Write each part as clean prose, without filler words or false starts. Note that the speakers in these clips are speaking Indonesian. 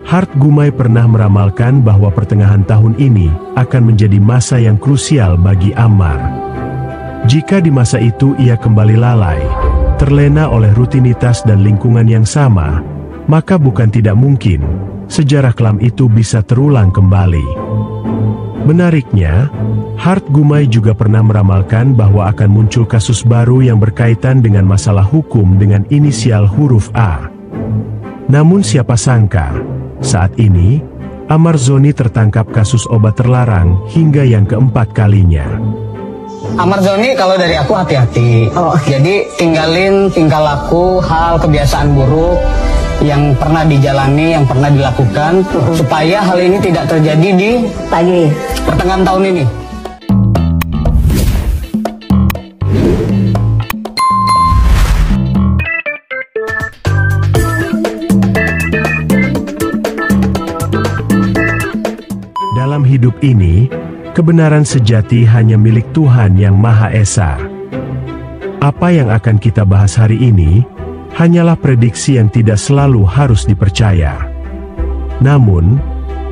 Hart Gumai pernah meramalkan bahwa pertengahan tahun ini akan menjadi masa yang krusial bagi Ammar. Jika di masa itu ia kembali lalai, terlena oleh rutinitas dan lingkungan yang sama, maka bukan tidak mungkin sejarah kelam itu bisa terulang kembali. Menariknya, Hart Gumai juga pernah meramalkan bahwa akan muncul kasus baru yang berkaitan dengan masalah hukum dengan inisial huruf A. Namun siapa sangka, saat ini, Ammar Zoni tertangkap kasus obat terlarang hingga yang keempat kalinya. Ammar Zoni, kalau dari aku hati-hati. Jadi tinggalin tingkah laku, hal kebiasaan buruk yang pernah dijalani, yang pernah dilakukan, supaya hal ini tidak terjadi di pertengahan tahun ini. Dalam hidup ini, kebenaran sejati hanya milik Tuhan Yang Maha Esa. Apa yang akan kita bahas hari ini hanyalah prediksi yang tidak selalu harus dipercaya. Namun,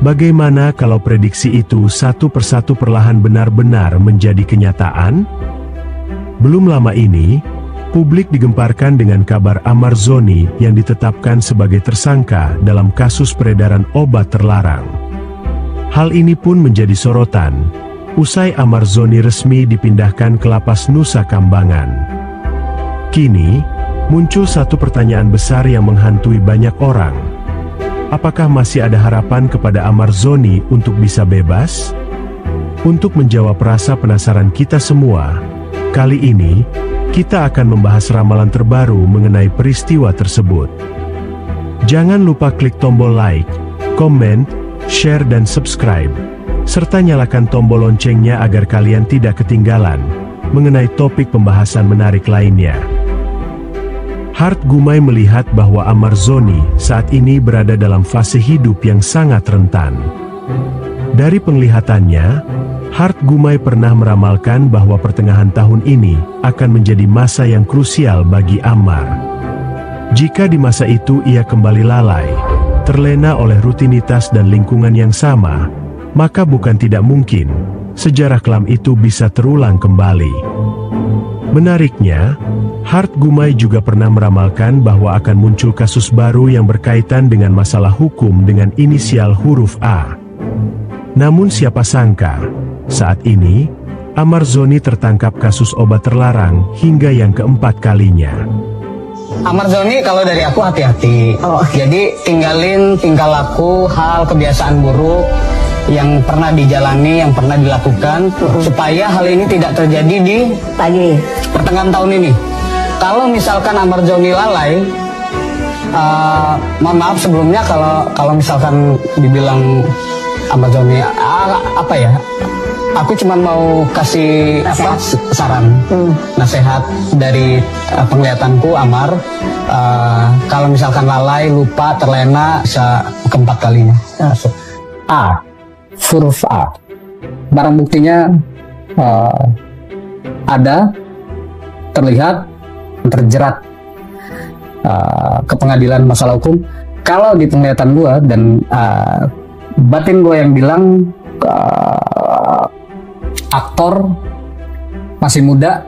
bagaimana kalau prediksi itu satu persatu perlahan benar-benar menjadi kenyataan? Belum lama ini, publik digemparkan dengan kabar Ammar Zoni yang ditetapkan sebagai tersangka dalam kasus peredaran obat terlarang. Hal ini pun menjadi sorotan, usai Ammar Zoni resmi dipindahkan ke Lapas Nusa Kambangan. Kini, muncul satu pertanyaan besar yang menghantui banyak orang. Apakah masih ada harapan kepada Ammar Zoni untuk bisa bebas? Untuk menjawab rasa penasaran kita semua, kali ini, kita akan membahas ramalan terbaru mengenai peristiwa tersebut. Jangan lupa klik tombol like, komen, share dan subscribe, serta nyalakan tombol loncengnya agar kalian tidak ketinggalan mengenai topik pembahasan menarik lainnya. Hart Gumai melihat bahwa Ammar Zoni saat ini berada dalam fase hidup yang sangat rentan. Dari penglihatannya, Hart Gumai pernah meramalkan bahwa pertengahan tahun ini akan menjadi masa yang krusial bagi Ammar. Jika di masa itu ia kembali lalai, terlena oleh rutinitas dan lingkungan yang sama, maka bukan tidak mungkin sejarah kelam itu bisa terulang kembali. Menariknya, Hart Gumai juga pernah meramalkan bahwa akan muncul kasus baru yang berkaitan dengan masalah hukum dengan inisial huruf A. Namun siapa sangka, saat ini, Ammar Zoni tertangkap kasus obat terlarang hingga yang keempat kalinya. Ammar Zoni, kalau dari aku hati-hati. Jadi tinggalin tingkah laku, hal kebiasaan buruk yang pernah dijalani, yang pernah dilakukan, supaya hal ini tidak terjadi di pertengahan tahun ini. Kalau misalkan Ammar Zoni lalai, mohon maaf sebelumnya kalau misalkan dibilang Ammar Zoni apa ya? Aku cuma mau kasih saran, nasihat dari penglihatanku Ammar. Kalau misalkan lalai, lupa, terlena, bisa keempat kalinya. A, huruf A. Barang buktinya ada, terlihat, terjerat ke pengadilan masalah hukum. Kalau di penglihatan gue dan batin gue yang bilang aktor masih muda,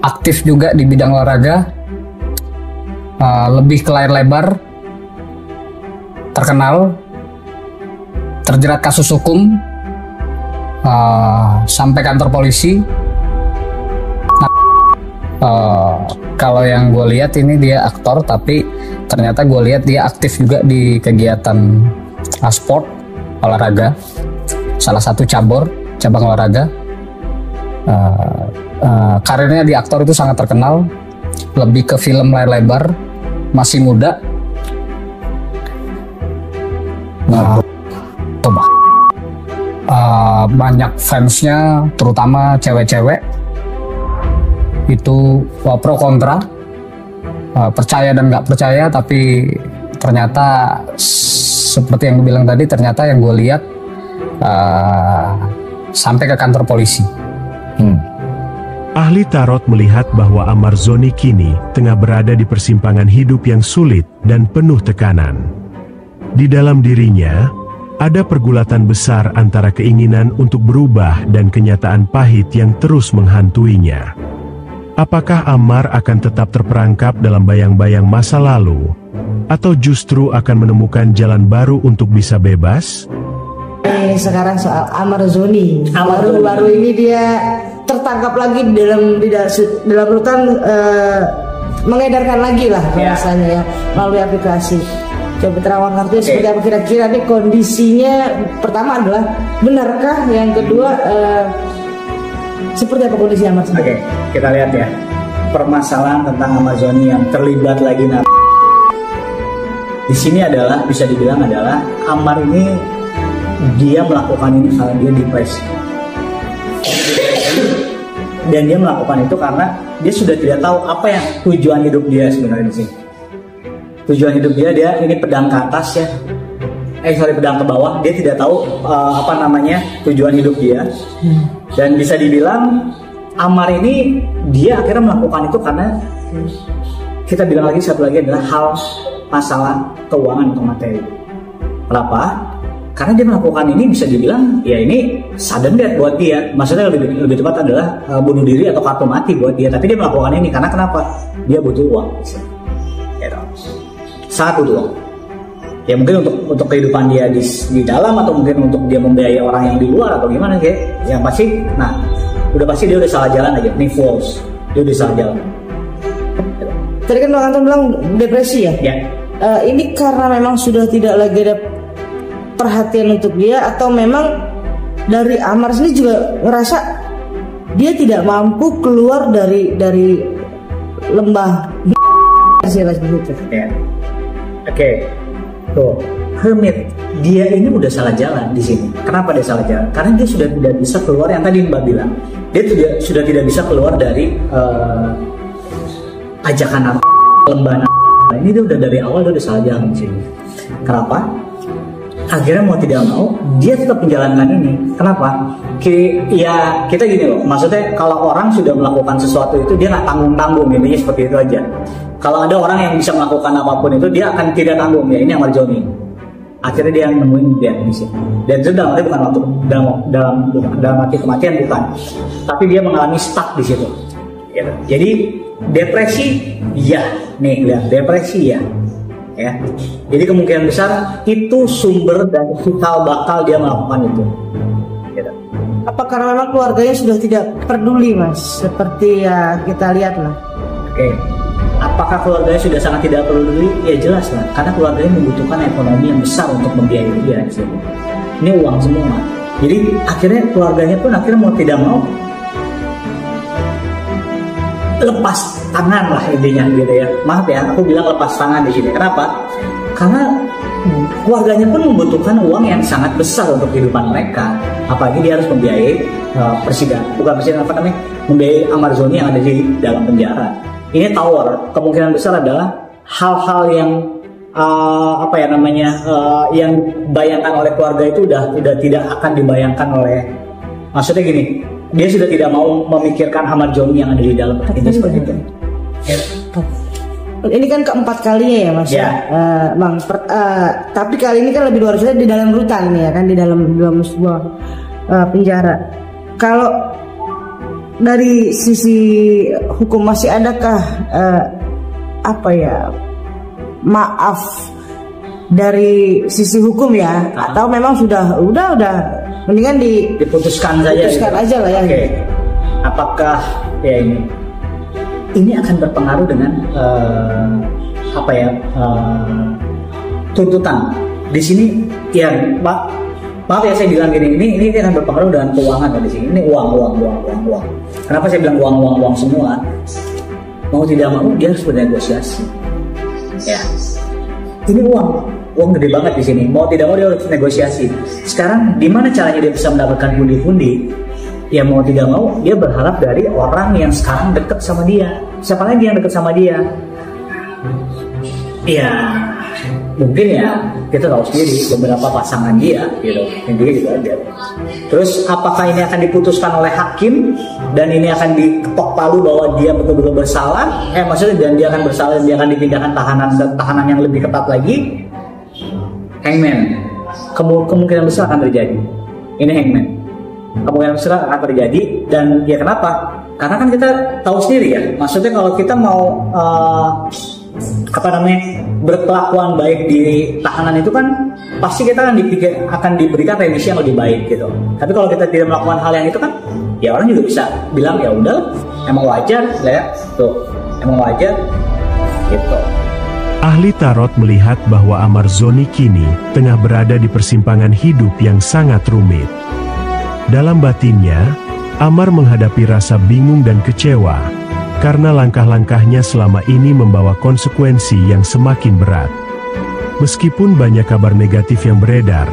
aktif juga di bidang olahraga, lebih ke layar lebar, terkenal, terjerat kasus hukum, sampai kantor polisi. Kalau yang gue lihat ini dia aktor, tapi ternyata gue lihat dia aktif juga di kegiatan sport, olahraga, salah satu cabang olahraga. Karirnya di aktor itu sangat terkenal, lebih ke film layar lebar, masih muda. Banyak fansnya, terutama cewek-cewek. Itu pro kontra, percaya dan nggak percaya, tapi ternyata seperti yang gue bilang tadi, ternyata yang gue lihat sampai ke kantor polisi. Ahli tarot melihat bahwa Amarzoni kini tengah berada di persimpangan hidup yang sulit dan penuh tekanan. Di dalam dirinya, ada pergulatan besar antara keinginan untuk berubah dan kenyataan pahit yang terus menghantuinya. Apakah Amar akan tetap terperangkap dalam bayang-bayang masa lalu, atau justru akan menemukan jalan baru untuk bisa bebas? Sekarang soal Amarzoni. Baru ini dia tertangkap lagi dalam rutan mengedarkan lagi lah bahasanya ya, melalui aplikasi. Coba terawang kartu seperti apa kira-kira nih kondisinya? Pertama adalah benarkah, yang kedua seperti apa kondisi Amarzoni? Oke, kita lihat ya permasalahan tentang Amarzoni yang terlibat lagi di sini adalah bisa dibilang adalah Amar ini dia melakukan ini karena dia depresi. Dan dia melakukan itu karena dia sudah tidak tahu apa yang tujuan hidup dia sebenarnya di sini. Tujuan hidup dia ini pedang ke atas ya. Pedang ke bawah. Dia tidak tahu tujuan hidup dia. Dan bisa dibilang Amar ini dia akhirnya melakukan itu karena kita bilang lagi satu lagi adalah hal masalah keuangan atau materi. Kenapa? Karena dia melakukan ini bisa dibilang ya ini sudden death buat dia. Maksudnya lebih tepat adalah bunuh diri atau kartu mati buat dia. Tapi dia melakukan ini karena kenapa? Dia butuh uang. Ya, sangat butuh uang. Ya mungkin untuk kehidupan dia di dalam atau mungkin untuk dia membiayai orang yang di luar atau gimana kayak. Yang pasti, udah pasti dia udah salah jalan aja. Nih false. Dia udah salah jalan. Tadi kan Bang Anton bilang depresi ya? Ya. Ini karena memang sudah tidak lagi ada perhatian untuk dia, atau memang dari Amar sendiri juga ngerasa dia tidak mampu keluar dari lembah begitu. Ya. Oke. Tuh, Hermit dia ini udah salah jalan di sini. Kenapa dia salah jalan? Karena dia sudah tidak bisa keluar yang tadi Mbak bilang. Dia sudah tidak bisa keluar dari ajakan lembah. Nah, ini dia udah dari awal dia udah salah jalan di sini. Kenapa? Akhirnya mau tidak mau dia tetap menjalankan ini. Kenapa? Kita gini loh, maksudnya kalau orang sudah melakukan sesuatu itu dia nggak tanggung-tanggung, intinya seperti itu aja. Kalau ada orang yang bisa melakukan apapun itu dia akan tidak tanggung, ya ini Amarzoni. Akhirnya dia nemuin dia di sini. Dan itu dalam arti bukan waktu dalam arti kematian bukan, tapi dia mengalami stuck di situ. Gitu. Jadi depresi, ya nih lihat depresi ya. Ya, jadi kemungkinan besar itu sumber dan cikal bakal dia melakukan itu. Gitu. Apa karena memang keluarganya sudah tidak peduli, Mas? Seperti ya kita lihat lah. Oke. Apakah keluarganya sudah sangat tidak peduli? Ya jelas lah, karena keluarganya membutuhkan ekonomi yang besar untuk membiayai dia. Ini uang semua. Jadi akhirnya keluarganya pun akhirnya mau tidak mau lepas tangan lah intinya gitu ya. Maaf ya, aku bilang lepas tangan di sini. Kenapa? Karena keluarganya pun membutuhkan uang yang sangat besar untuk kehidupan mereka. Apalagi dia harus membiayai membiayai Amarzoni yang ada di dalam penjara. Ini tower. Kemungkinan besar adalah hal-hal yang yang dibayangkan oleh keluarga itu udah tidak akan dibayangkan oleh. Maksudnya gini. Dia sudah tidak mau memikirkan Amarzoni yang ada di dalam. Ini seperti itu. Ini kan keempat kalinya ya Mas. Ya. Bang. Tapi kali ini kan lebih luar biasa di dalam rutan ya kan, di dalam sebuah penjara. Kalau dari sisi hukum masih adakah maaf dari sisi hukum ya? Atau memang sudah mendingan diputuskan saja. Diputuskan aja lah ya. Oke. Apakah ya ini akan berpengaruh dengan tuntutan di sini ya maaf ya saya bilang gini, ini akan berpengaruh dengan keuangan di sini. Ini uang. Kenapa saya bilang uang semua? Mau tidak mau dia harus bernegosiasi. Ya. Ini uang gede banget di sini. Mau tidak mau dia harus negosiasi. Sekarang di mana caranya dia bisa mendapatkan pundi-pundi? Ya mau tidak mau dia berharap dari orang yang sekarang dekat sama dia. Siapa lagi yang dekat sama dia? Ya mungkin ya kita tahu sendiri beberapa pasangan dia gitu, intinya gitu aja. Terus apakah ini akan diputuskan oleh hakim dan ini akan diketok palu bahwa dia betul-betul bersalah? Maksudnya dan dia akan bersalah dan dia akan dipindahkan tahanan yang lebih ketat lagi? Hangman, kemungkinan besar akan terjadi. Ini hangman, kemungkinan besar akan terjadi. Dan ya kenapa? Karena kan kita tahu sendiri ya, maksudnya kalau kita mau berkelakuan baik di tahanan itu kan pasti kita akan diberikan remisi yang lebih baik gitu. Tapi kalau kita tidak melakukan hal yang itu kan, ya orang juga bisa bilang ya udah, emang wajar ya, tuh emang wajar gitu. Ahli tarot melihat bahwa Amarzoni kini tengah berada di persimpangan hidup yang sangat rumit. Dalam batinnya, Amar menghadapi rasa bingung dan kecewa karena langkah-langkahnya selama ini membawa konsekuensi yang semakin berat. Meskipun banyak kabar negatif yang beredar,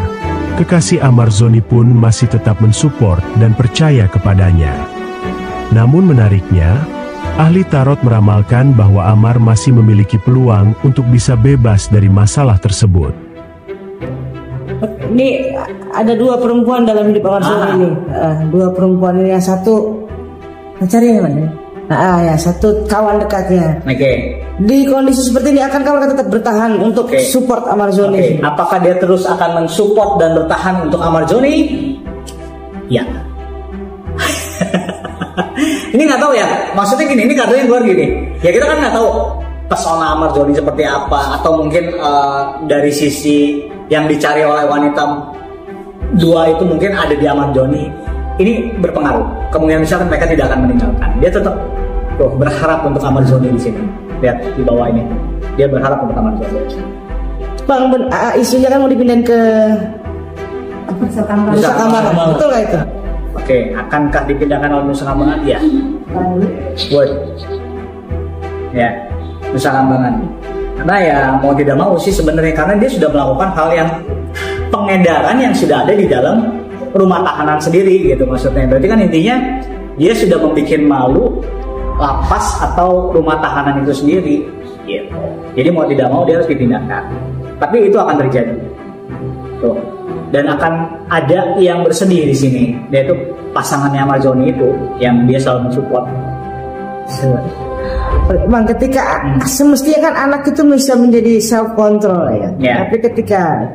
kekasih Amarzoni pun masih tetap mensupport dan percaya kepadanya. Namun menariknya, ahli tarot meramalkan bahwa Amar masih memiliki peluang untuk bisa bebas dari masalah tersebut. Ini ada 2 perempuan dalam hidup Amarzoni ini. 2 perempuan ini, yang satu pacarnya mana? Yang satu kawan dekatnya. Oke. Di kondisi seperti ini akankah tetap bertahan untuk support Amarzoni? Apakah dia terus akan mensupport dan bertahan untuk Amarzoni? Ya. Ini nggak tahu ya. Maksudnya gini, ini kartunya keluar gini. Ya kita kan nggak tahu pesona Amarzoni seperti apa, atau mungkin dari sisi yang dicari oleh wanita 2 itu mungkin ada di Amarzoni. Ini berpengaruh. Kemungkinan besar mereka tidak akan meninggalkan. Dia tetap berharap untuk Amarzoni di sini. Lihat di bawah ini, dia berharap untuk Amarzoni. Bang, isunya kan mau dipindahin ke Nusa Kambangan. Betul nggak itu? Oke, akankah dipindahkan oleh Nusa Kambangan? Ya. Buat. Ya, Nusa Kambangan. Karena ya mau tidak mau sih sebenarnya, karena dia sudah melakukan hal yang pengedaran yang sudah ada di dalam rumah tahanan sendiri gitu maksudnya. Berarti kan intinya dia sudah membuat malu lapas atau rumah tahanan itu sendiri gitu. Jadi mau tidak mau dia harus dipindahkan. Tapi itu akan terjadi. Tuh. Dan akan ada yang bersedih di sini, yaitu pasangannya Amarzoni itu yang dia selalu mensupport. Bang, ketika semestinya kan anak itu bisa menjadi self control ya. Tapi ketika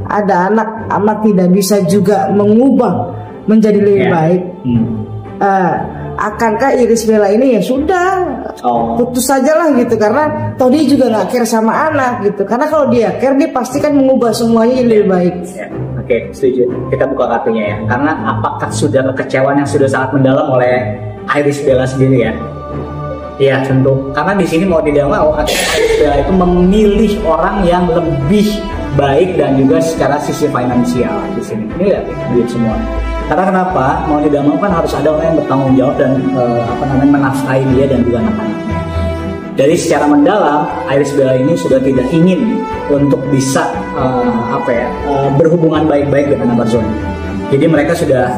ada anak tidak bisa juga mengubah menjadi lebih baik. Akankah Irish Bella ini ya sudah putus saja lah gitu, karena toh dia juga nggak care sama anak gitu. Karena kalau dia care, dia pasti kan mengubah semuanya lebih baik. Oke, setuju. Kita buka kartunya ya. Karena apakah sudah kekecewaan yang sudah sangat mendalam oleh Irish Bella sendiri ya? Ya tentu. Karena di sini mau tidak mau Irish Bella itu memilih orang yang lebih baik dan juga secara sisi finansial di sini. Ini lihat duit semua. Karena kenapa? Mau tidak mau kan harus ada orang yang bertanggung jawab dan menafkahi dia dan juga anak-anaknya. Dari secara mendalam, Irish Bella ini sudah tidak ingin untuk bisa berhubungan baik-baik dengan Amarzoni. Jadi mereka sudah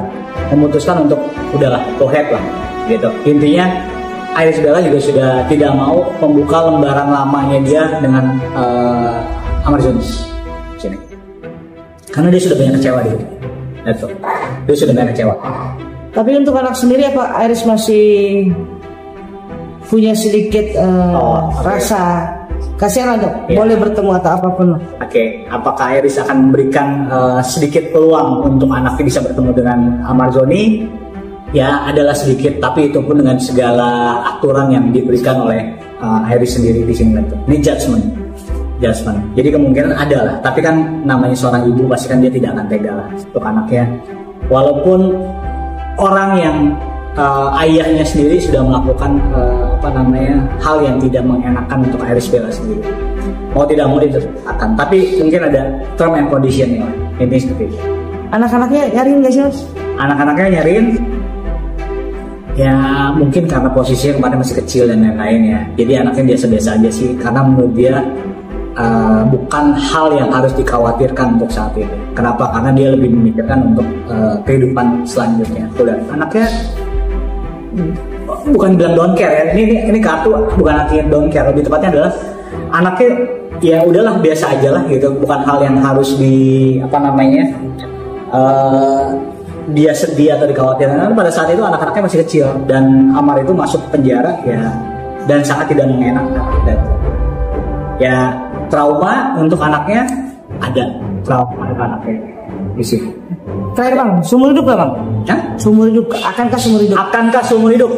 memutuskan untuk udahlah, go ahead lah, gitu. Intinya Irish Bella juga sudah tidak mau membuka lembaran lamanya dia dengan Amarzoni sini. Karena dia sudah banyak kecewa dia. Dia sudah banyak kecewa. Tapi untuk anak sendiri apa Iris masih punya sedikit rasa kasihan untuk boleh bertemu atau apapun? Oke, apakah Iris akan memberikan sedikit peluang untuk anaknya bisa bertemu dengan Amarzoni? Ya, adalah sedikit, tapi itu pun dengan segala aturan yang diberikan oleh Iris sendiri di sini. Ini judgment. Jadi kemungkinan ada lah, tapi kan namanya seorang ibu pasti kan dia tidak akan tega lah untuk anaknya. Walaupun orang yang ayahnya sendiri sudah melakukan hal yang tidak mengenakan untuk Irish Bella sendiri. Mau tidak mau itu akan, tapi mungkin ada term and condition ya. Ini seperti itu. Anak-anaknya nyariin nggak sih, Mas? Anak-anaknya nyariin. Ya mungkin karena posisinya kemarin masih kecil dan lain-lain ya. Jadi anaknya biasa-biasa aja sih, karena menurut dia bukan hal yang harus dikhawatirkan untuk saat ini. Kenapa? Karena dia lebih memikirkan untuk kehidupan selanjutnya. Udah, anaknya bukan bilang don't care ya. Ini kartu bukan artinya don't care. Lebih tepatnya adalah anaknya ya udahlah biasa aja lah gitu, bukan hal yang harus di apa namanya dia sedih atau dikhawatirkan. Karena pada saat itu anak-anaknya masih kecil dan Amar itu masuk penjara ya, dan sangat tidak mengenakan. Dan ya trauma untuk anaknya ada, trauma untuk anaknya di sini. Terakhir bang, seumur hidup gak bang? Hah? Seumur hidup, akankah seumur hidup? Akankah seumur hidup?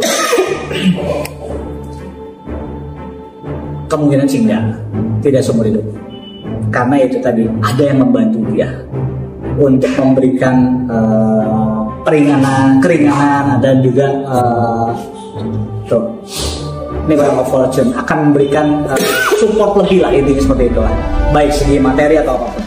Kemungkinan sih enggak, tidak seumur hidup. Karena itu tadi ada yang membantu dia untuk memberikan keringanan dan juga tuh ini Wheel of Fortune akan memberikan support lebih lah, intinya seperti itulah, baik segi materi atau apapun.